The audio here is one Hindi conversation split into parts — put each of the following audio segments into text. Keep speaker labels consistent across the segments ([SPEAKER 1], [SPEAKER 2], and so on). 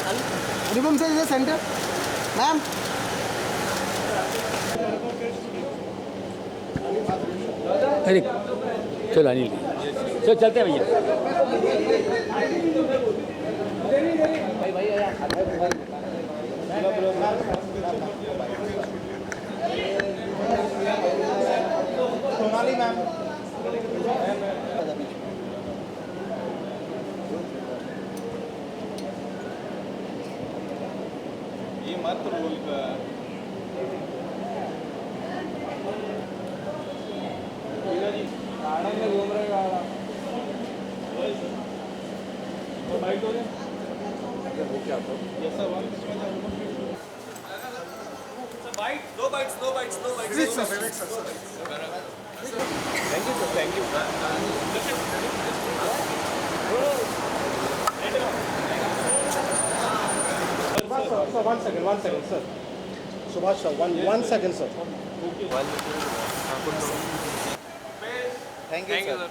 [SPEAKER 1] अनुपम सर इधर सेंटर मैम।
[SPEAKER 2] अरे चलो अनिल, चलो चलते हैं भैया।
[SPEAKER 1] सोनाली मैम।
[SPEAKER 3] ये मत रोल का गार्डन में घूम रहे गाड़ा बाइक हो ये सब no bites thank you sir thank you
[SPEAKER 1] Sir, 1 second, sir. Subhash sir, one second, sir.
[SPEAKER 3] Thank you sir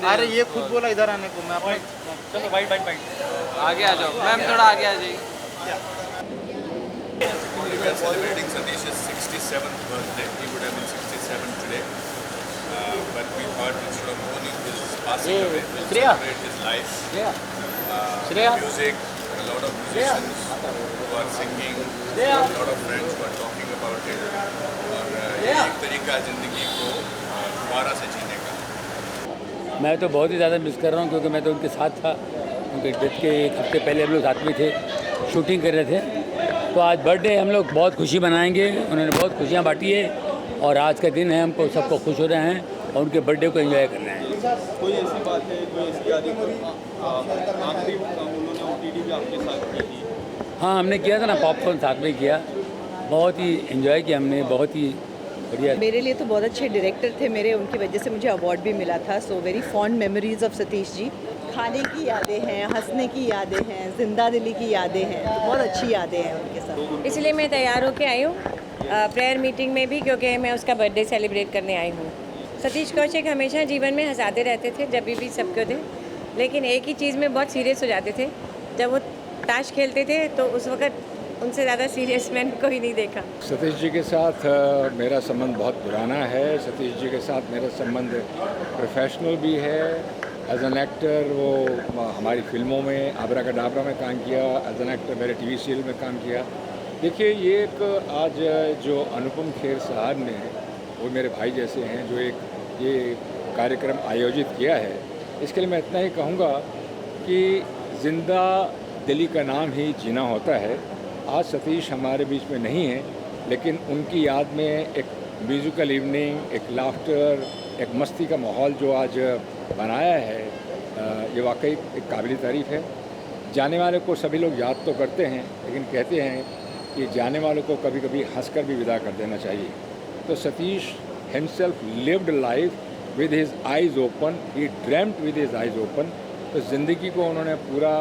[SPEAKER 4] अरे ये खुद बोला इधर आने को, मैं अपने
[SPEAKER 3] चलो बाइट
[SPEAKER 4] आगे आ जाओ मैम, थोड़ा आगे आ जाइए।
[SPEAKER 5] We were celebrating Satish's 67th birthday. He would have been 67 today. But we thought instead of mourning his passing away, we'll celebrate his life. Music, a lot of musicians who are singing, a lot of friends who are talking about it. और ये एक तरीका ज़िंदगी को दोबारा से जीने का।
[SPEAKER 2] मैं तो बहुत ही ज़्यादा मिस कर रहा हूँ क्योंकि मैं तो उनके साथ था। उनके डेथ के एक हफ्ते पहले हम लोग साथ में थे, शूटिंग कर रहे थे। तो आज बर्थडे हम लोग बहुत खुशी मनाएंगे। उन्होंने बहुत खुशियाँ बांटी है और आज का दिन है, हमको सबको खुश हो रहे हैं और उनके बर्थडे को एंजॉय कर रहे हैं।
[SPEAKER 3] कोई ऐसी बात है, कोई ऐसी यादें आखिरी उन्होंने OTT भी आपके साथ की थी?
[SPEAKER 2] हाँ, हमने किया था ना, पॉपकॉर्न साथ में किया, बहुत ही एंजॉय किया हमने, बहुत ही बढ़िया।
[SPEAKER 6] मेरे लिए तो बहुत अच्छे डायरेक्टर थे मेरे, उनकी वजह से मुझे अवार्ड भी मिला था। So very fond memories of Satish ji. खाने की यादें हैं, हंसने की यादें हैं, जिंदा दिली की यादें हैं, तो बहुत अच्छी यादें हैं उनके साथ।
[SPEAKER 7] इसलिए मैं तैयार होके आई हूँ प्रेयर मीटिंग में भी, क्योंकि मैं उसका बर्थडे सेलिब्रेट करने आई हूँ। सतीश कौशिक हमेशा जीवन में हंसाते रहते थे, जब भी सबको थे, लेकिन एक ही चीज़ में बहुत सीरियस हो जाते थे। जब वो ताश खेलते थे तो उस वक्त उनसे ज़्यादा सीरियस मैंने कोई नहीं देखा।
[SPEAKER 8] सतीश जी के साथ मेरा संबंध बहुत पुराना है। सतीश जी के साथ मेरा संबंध प्रोफेशनल भी है। एज एन एक्टर वो हमारी फिल्मों में आबराकडाबरा में काम किया, एज एन एक्टर मेरे टीवी सीरियल में काम किया। देखिए, ये एक आज जो अनुपम खेर साहब ने, वो मेरे भाई जैसे हैं, जो एक ये कार्यक्रम आयोजित किया है, इसके लिए मैं इतना ही कहूँगा कि ज़िंदा दिली का नाम ही जीना होता है। आज सतीश हमारे बीच में नहीं है, लेकिन उनकी याद में एक म्यूज़िकल इवनिंग, एक लाफ्टर, एक मस्ती का माहौल जो आज बनाया है, ये वाकई एक काबिल तारीफ़ है। जाने वाले को सभी लोग याद तो करते हैं, लेकिन कहते हैं कि जाने वालों को कभी कभी हंसकर भी विदा कर देना चाहिए। तो Satish himself lived life with his eyes open, he dreamed with his eyes open. तो ज़िंदगी को उन्होंने पूरा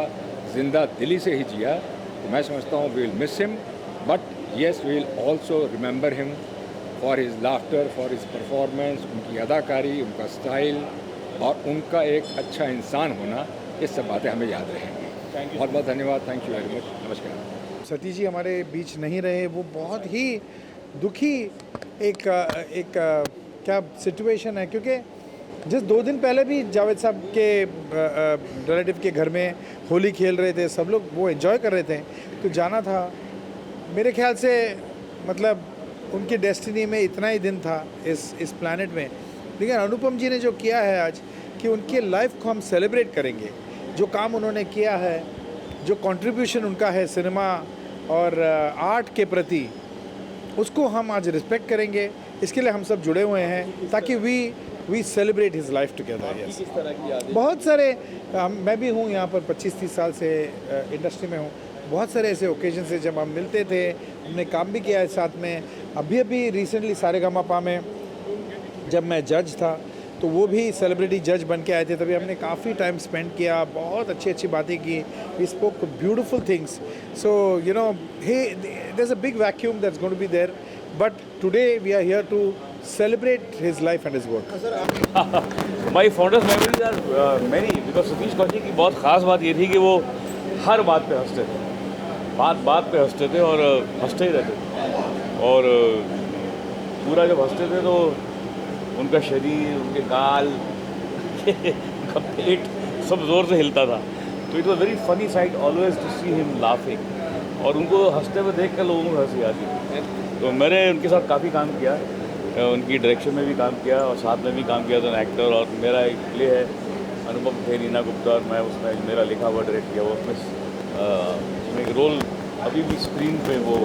[SPEAKER 8] जिंदा दिली से ही जिया। तो मैं समझता हूँ we will miss him, but yes we will also remember him for his laughter, for his performance, उनकी अदाकारी, उनका स्टाइल और उनका एक अच्छा इंसान होना। ये सब बातें हमें याद रहेंगी। बहुत बहुत धन्यवाद। Thank you very much. नमस्कार।
[SPEAKER 1] सतीश जी हमारे बीच नहीं रहे, वो बहुत ही दुखी एक क्या सिचुएशन है, क्योंकि जिस 2 दिन पहले भी जावेद साहब के रिलेटिव के घर में होली खेल रहे थे, सब लोग वो एंजॉय कर रहे थे, तो जाना था। मेरे ख्याल से मतलब उनकी डेस्टिनी में इतना ही दिन था इस प्लैनेट में। लेकिन अनुपम जी ने जो किया है आज, कि उनके लाइफ को हम सेलिब्रेट करेंगे, जो काम उन्होंने किया है, जो कंट्रीब्यूशन उनका है सिनेमा और आर्ट के प्रति, उसको हम आज रिस्पेक्ट करेंगे। इसके लिए हम सब जुड़े हुए हैं ताकि we celebrate his life together. Yes,
[SPEAKER 3] किस तरह की यादें?
[SPEAKER 1] बहुत सारे मैं भी हूँ यहाँ पर 25-30 साल से इंडस्ट्री में हूँ। बहुत सारे ऐसे ओकेजन से जब हम मिलते थे, हमने काम भी किया है साथ में। अभी रिसेंटली सारेगामापा में जब मैं जज था, तो तो वो भी सेलिब्रिटी जज बन के आए थे, तभी हमने काफ़ी टाइम स्पेंड किया, बहुत अच्छी अच्छी बातें की, we spoke beautiful things. So you know there is a big vacuum that's going to be there, but today we are here to celebrate his life and his work.
[SPEAKER 9] My fondest memories are many because Satish Kaushik की बहुत ख़ास बात ये थी कि वो हर बात पे हंसते थे, बात पे हंसते थे और हंसते ही रहते थे. और पूरा जब हंसते थे तो उनका शरीर, उनके गाल, उनका पेट सब ज़ोर से हिलता था. तो it was very funny sight always to see him laughing. और उनको हंसते हुए देख कर लोगों को हंसी आती थी. तो मैंने उनके साथ काफ़ी काम किया, उनकी डायरेक्शन में भी काम किया और साथ में भी काम किया था एक्टर. और मेरा एक प्ले है अनुपम खेर, रीना गुप्ता और मैं, उसमें मेरा लिखा हुआ डायरेक्ट किया. वो उसमें एक रोल अभी भी स्क्रीन पे वो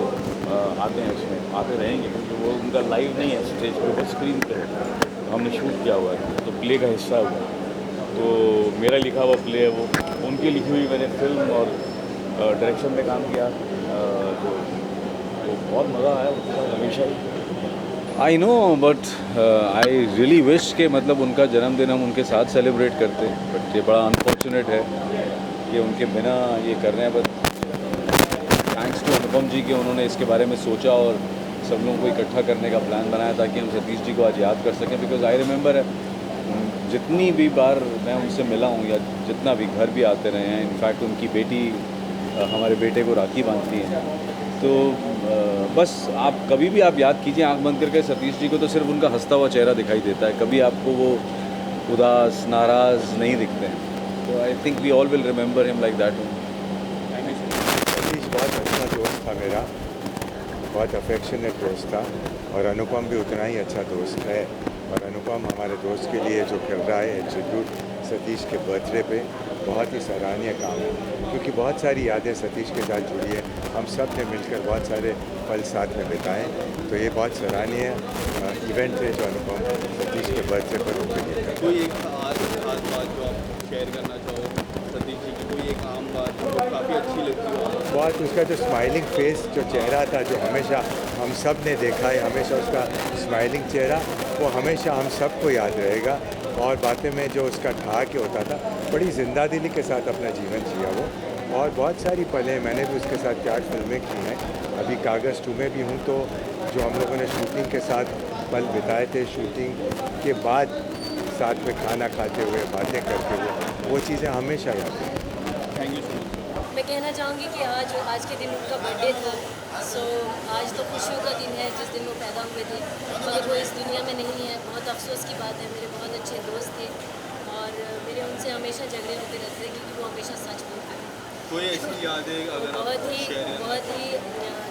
[SPEAKER 9] आते हैं, उसमें आते रहेंगे क्योंकि वो उनका लाइव नहीं है स्टेज पे, वो स्क्रीन पे है. हमने शूट किया हुआ है तो प्ले का हिस्सा हुआ. तो मेरा लिखा हुआ प्ले है वो, उनकी लिखी हुई मैंने फिल्म और डायरेक्शन में काम किया. तो बहुत मज़ा आया उनके साथ हमेशा ही.
[SPEAKER 10] I know but I really wish कि मतलब उनका जन्मदिन हम उनके साथ सेलिब्रेट करते, बट ये बड़ा अनफॉर्चुनेट है कि उनके बिना ये कर रहे हैं. बट थैंक्स टू अनुपम जी कि उन्होंने इसके बारे में सोचा और सब लोगों को इकट्ठा करने का प्लान बनाया ताकि हम सतीश जी को आज याद कर सकें. बिकॉज आई रिमेंबर जितनी भी बार मैं उनसे मिला हूँ या जितना भी घर भी आते रहे हैं, इनफैक्ट उनकी बेटी हमारे बेटे को राखी बांधती हैं. तो बस आप कभी भी आप याद कीजिए आंख बंद करके सतीश जी को, तो सिर्फ उनका हंसता हुआ चेहरा दिखाई देता है, कभी आपको वो उदास नाराज़ नहीं दिखते हैं. तो I think we all will remember him like that.
[SPEAKER 11] Satish बहुत अच्छा दोस्त था मेरा, बहुत अफेक्शनेट दोस्त था. और अनुपम भी उतना ही अच्छा दोस्त है. और अनुपम हमारे दोस्त के लिए जो कर रहा है ट्रिब्यूट सतीश के बर्थडे पे, बहुत ही सराहनीय काम है क्योंकि बहुत सारी यादें सतीश के साथ जुड़ी है. हम सब ने मिलकर बहुत सारे पल साथ में बिताए. तो ये बहुत सराहनीय इवेंट है जो अनुपम सतीश के बर्थडे पर उनके लिए कर.
[SPEAKER 3] कोई एक खास बात जो आप शेयर करना चाहो सतीश जी की, कोई एक आम बात जो काफ़ी अच्छी लगती हो?
[SPEAKER 11] बहुत उसका जो स्माइलिंग फेस, जो चेहरा था, जो हमेशा हम सब ने देखा है, हमेशा उसका स्माइलिंग चेहरा वो हमेशा हम सबको याद रहेगा. और बातें में जो उसका ठहाके होता था, बड़ी ज़िंदा दिली के साथ अपना जीवन जिया वो. और बहुत सारी पलें मैंने भी उसके साथ 4 फिल्में की हैं. अभी कागज़ 2 में भी हूँ. तो जो हम लोगों ने शूटिंग के साथ पल बिताए थे, शूटिंग के बाद साथ में खाना खाते हुए, बातें करते हुए, वो चीज़ें हमेशा याद हैं.
[SPEAKER 3] Thank you so much.
[SPEAKER 7] मैं कहना चाहूँगी कि आज के दिन उनका बर्थडे था. सो आज तो खुशियों का दिन है जिस दिन वो पैदा हुए थे, मगर वो इस दुनिया में नहीं है. बहुत अफसोस की बात है. मेरे बहुत अच्छे दोस्त थे और मेरे उनसे हमेशा झगड़े होते रहते थे क्योंकि वो हमेशा सच बोलते थे.
[SPEAKER 3] कोई ऐसी यादें अगर आप
[SPEAKER 7] बहुत ही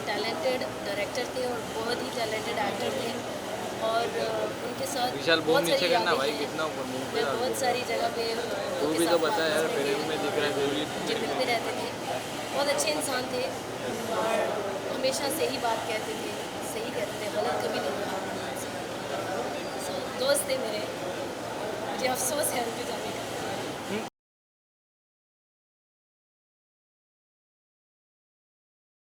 [SPEAKER 7] टैलेंटेड डायरेक्टर थे और बहुत ही टैलेंटेड एक्टर थे. और उनके साथ बहुत सारी यादें हैं. मैं बहुत सारी जगह पे उनके साथ मुझे मिलते रहते थे. बहुत अच्छे इंसान थे और हमेशा सही बात कहते थे, सही कहते थे, गलत कभी नहीं कहा. दोस्त थे मेरे. मुझे अफसोस है उनके जाने का.